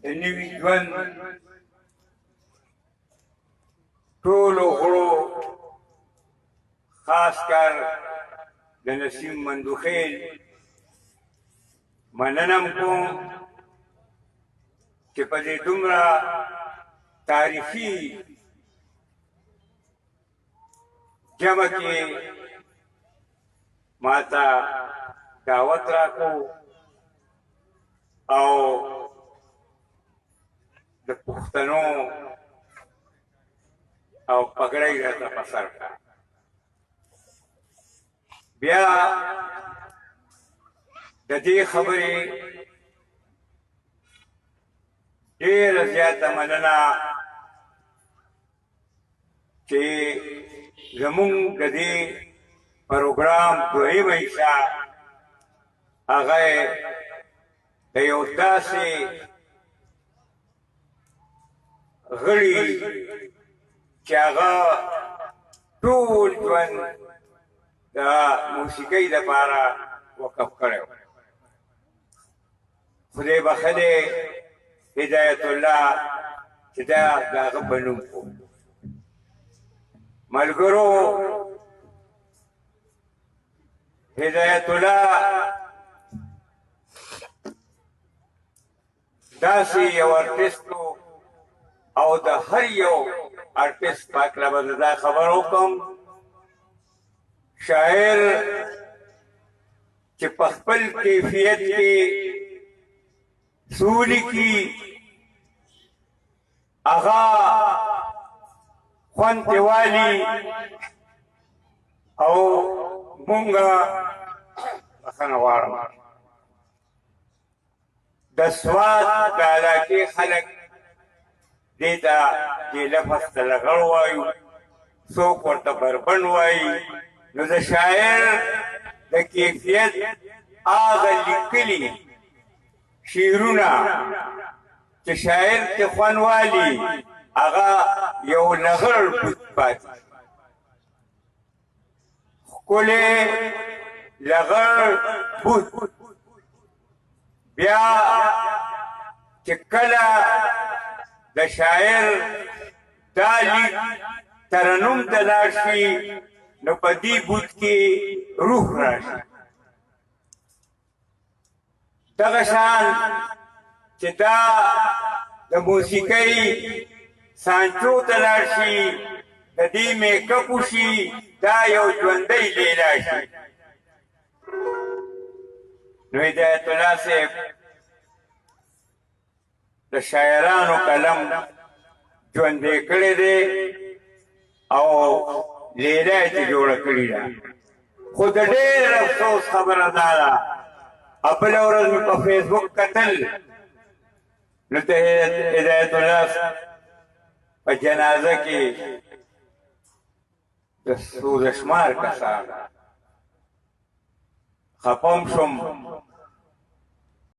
د نوي ژوند ټولو غړو خاص کر د نسیم مندوخیل مننه کوم چې په دې دومره تاریخي جمع کې ماته دعوت راکو او د پښتنو او پګړۍ راته په سر کړه. بیا د دې خبرې ډېره زیاته مننه چې زمونږ د دې پروګرام دویمه حصه هغه د یو داسې غړي چې هغه ټول ژوند د موسیقۍ لپاره وقف کړی و. خدای بخښلی هدایت الله چې دا د هغه په نوم و. ملګرو هدایت الله داسې یو ارټسټ او د هر یو ارټسټ په هکله به دا خبر وکړم شاعر چې په خپل کیفیت کې څه ولیکي هغه خوند ترې والي او مونږه بخښنه غواړم د سوات د علاقې خلک دې ته دې لفظ ته لغړ وایو، څوک ورته بربن وایي. نو د شاعر د کیفیت هغه لیکلي شعرونه چې شاعر کې خوند والي هغه یو لغړ بوت پاتې ښکلی لغړ بوت. بیا چې کله د شاعر دا لیک ترنم ته لاړ شي نو په دې بوت کې روح راشي. دغه شان چې دا د موسیقۍ سانچو ته لاړ شي د دې میکپ وشي دا یو ژوندی لیلا شي. نو هدایت الله صاحب د شاعرانو قلم ژوندی کړی دی او لیلا یې جوړه کړې ده. خو د ډېر افسوس خبره دا ده بله ورځ مې په فیسبوک کتل نو د هدایت الله په جنازه کې د سوزشمار کسان خپه هم شوم